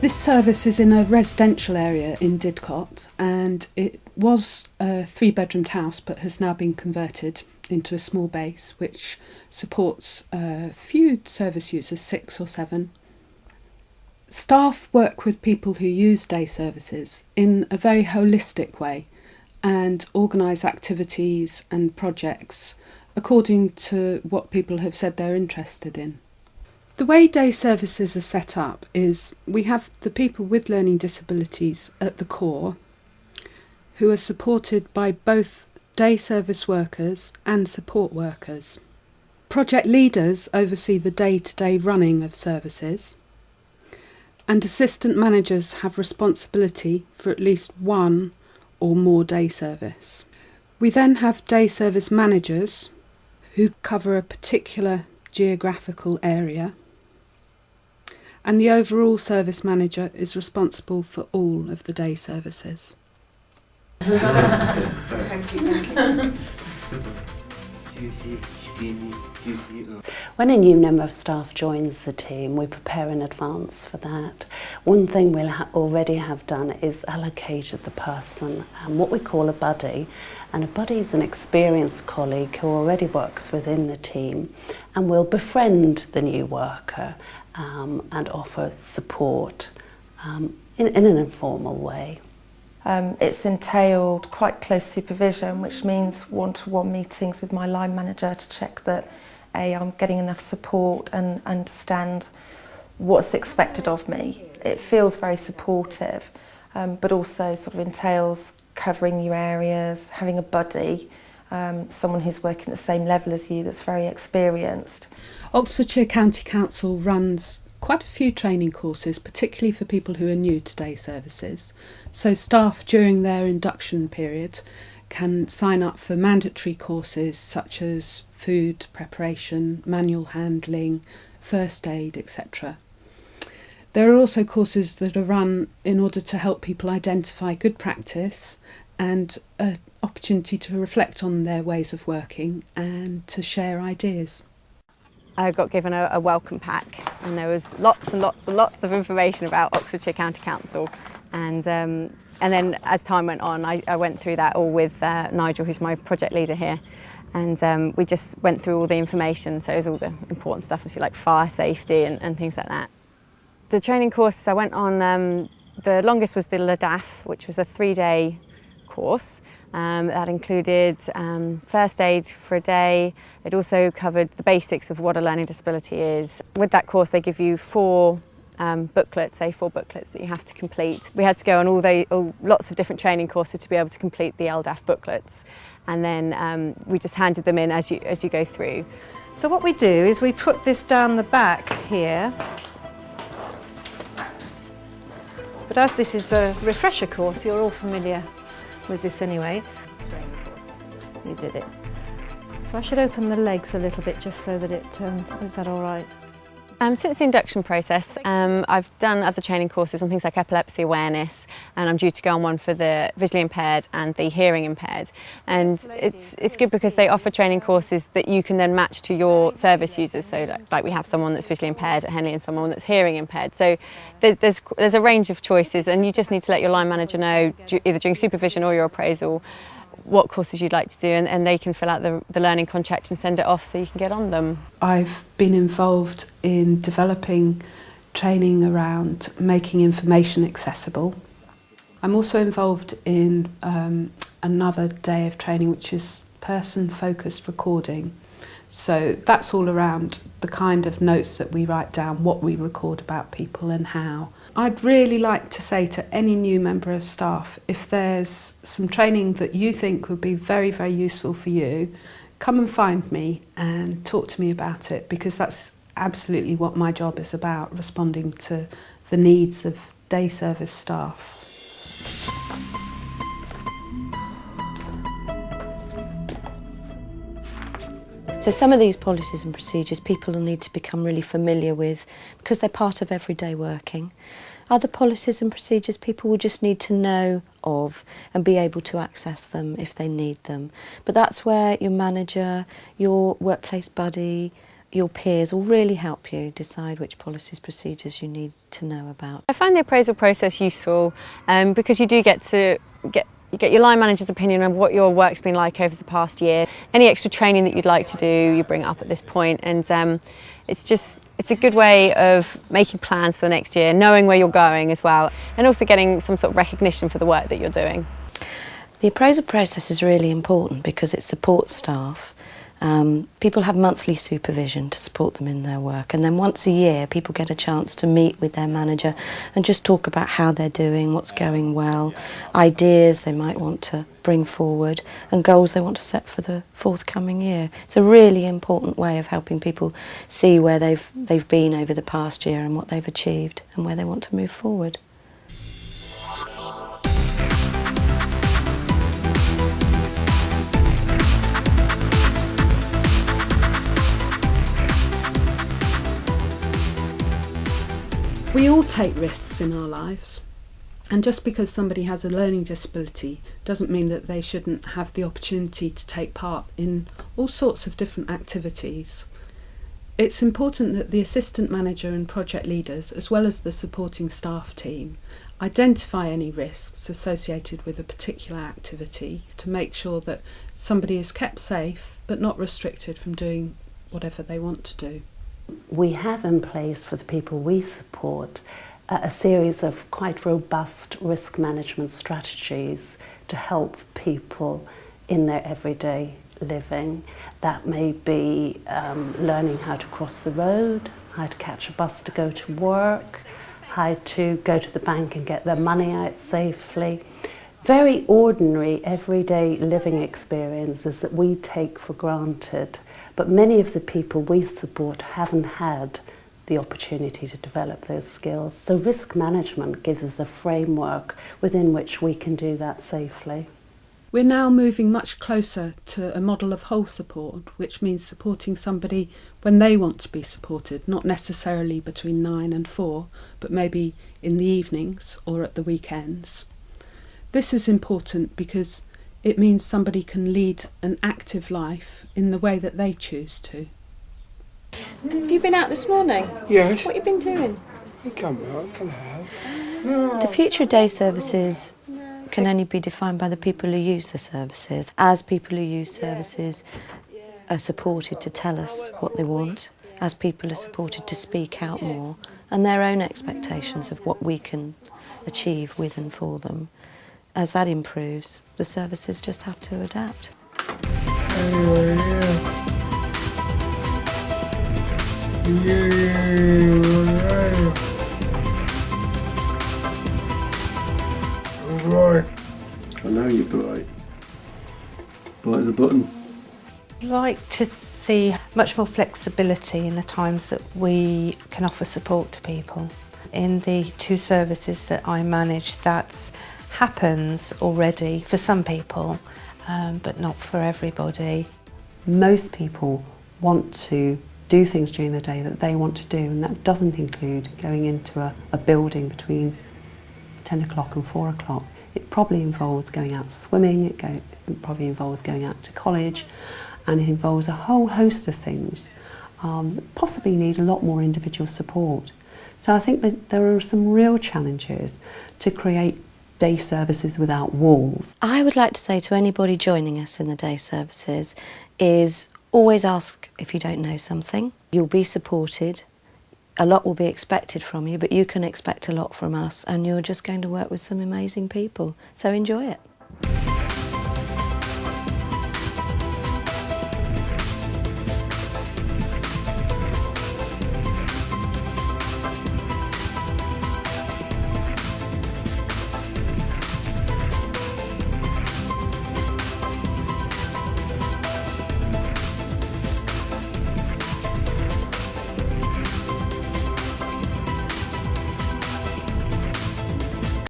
This service is in a residential area in Didcot, and it was a 3-bedroomed house but has now been converted into a small base which supports a few service users, 6 or 7. Staff work with people who use day services in a very holistic way and organise activities and projects according to what people have said they're interested in. The way day services are set up is we have the people with learning disabilities at the core, who are supported by both day service workers and support workers. Project leaders oversee the day-to-day running of services, and assistant managers have responsibility for at least one or more day service. We then have day service managers who cover a particular geographical area, and the overall service manager is responsible for all of the day services. When a new member of staff joins the team, we prepare in advance for that. One thing we'll already have done is allocated the person what we call a buddy. And a buddy is an experienced colleague who already works within the team and will befriend the new worker and offer support in an informal way. It's entailed quite close supervision, which means one-to-one meetings with my line manager to check that I'm getting enough support and understand what's expected of me. It feels very supportive, but also sort of entails covering new areas, having a buddy, someone who's working at the same level as you that's very experienced. Oxfordshire County Council runs quite a few training courses, particularly for people who are new to day services. So staff during their induction period can sign up for mandatory courses such as food preparation, manual handling, first aid, etc. There are also courses that are run in order to help people identify good practice and an opportunity to reflect on their ways of working and to share ideas. I got given a welcome pack, and there was lots and lots and lots of information about Oxfordshire County Council, and then as time went on I went through that all with Nigel, who's my project leader here, and we just went through all the information, so it was all the important stuff, like fire safety and things like that. The training courses I went on, the longest was the LADAF, which was a 3-day course. That included first aid for a day. It also covered the basics of what a learning disability is. With that course they give you 4 booklets, A4 booklets that you have to complete. We had to go on lots of different training courses to be able to complete the LDAF booklets, and then we just handed them in as you go through. So what we do is we put this down the back here. But as this is a refresher course, you're all familiar with this anyway. You did it. So I should open the legs a little bit just so that is that all right? Since the induction process, I've done other training courses on things like epilepsy awareness, and I'm due to go on one for the visually impaired and the hearing impaired. And it's good because they offer training courses that you can then match to your service users. So like we have someone that's visually impaired at Henley and someone that's hearing impaired. So there's a range of choices, and you just need to let your line manager know, either during supervision or your appraisal, what courses you'd like to do, and they can fill out the learning contract and send it off so you can get on them. I've been involved in developing training around making information accessible. I'm also involved in another day of training, which is person-focused recording. So that's all around the kind of notes that we write down, what we record about people and how. I'd really like to say to any new member of staff, if there's some training that you think would be very, very useful for you, come and find me and talk to me about it, because that's absolutely what my job is about, responding to the needs of day service staff. So some of these policies and procedures people will need to become really familiar with because they're part of everyday working. Other policies and procedures people will just need to know of and be able to access them if they need them. But that's where your manager, your workplace buddy, your peers will really help you decide which policies, procedures you need to know about. I find the appraisal process useful because you do get your line manager's opinion on what your work's been like over the past year. Any extra training that you'd like to do, you bring it up at this point, and it's a good way of making plans for the next year, knowing where you're going as well, and also getting some sort of recognition for the work that you're doing. The appraisal process is really important because it supports staff. People have monthly supervision to support them in their work, and then once a year people get a chance to meet with their manager and just talk about how they're doing, what's going well, ideas they might want to bring forward, and goals they want to set for the forthcoming year. It's a really important way of helping people see where they've been over the past year and what they've achieved and where they want to move forward. We all take risks in our lives, and just because somebody has a learning disability doesn't mean that they shouldn't have the opportunity to take part in all sorts of different activities. It's important that the assistant manager and project leaders, as well as the supporting staff team, identify any risks associated with a particular activity to make sure that somebody is kept safe but not restricted from doing whatever they want to do. We have in place for the people we support a series of quite robust risk management strategies to help people in their everyday living. That may be learning how to cross the road, how to catch a bus to go to work, how to go to the bank and get their money out safely. Very ordinary everyday living experiences that we take for granted. But many of the people we support haven't had the opportunity to develop those skills. So risk management gives us a framework within which we can do that safely. We're now moving much closer to a model of whole support, which means supporting somebody when they want to be supported, not necessarily between 9 and 4, but maybe in the evenings or at the weekends. This is important because it means somebody can lead an active life in the way that they choose to. Have you been out this morning? Yes. What have you been doing? I come out, can have. The future of day services can only be defined by the people who use the services. As people who use services are supported to tell us what they want, as people are supported to speak out more, and their own expectations of what we can achieve with and for them, as that improves, the services just have to adapt. Anyway, I'm bright. I know you're bright. Bright as a button. I'd like to see much more flexibility in the times that we can offer support to people. In the 2 services that I manage, that happens already for some people, but not for everybody. Most people want to do things during the day that they want to do, and that doesn't include going into a building between 10 o'clock and 4 o'clock. It probably involves going out swimming, it probably involves going out to college, and it involves a whole host of things that possibly need a lot more individual support. So I think that there are some real challenges to create day services without walls. I would like to say to anybody joining us in the day services is always ask if you don't know something. You'll be supported, a lot will be expected from you, but you can expect a lot from us, and you're just going to work with some amazing people. So enjoy it.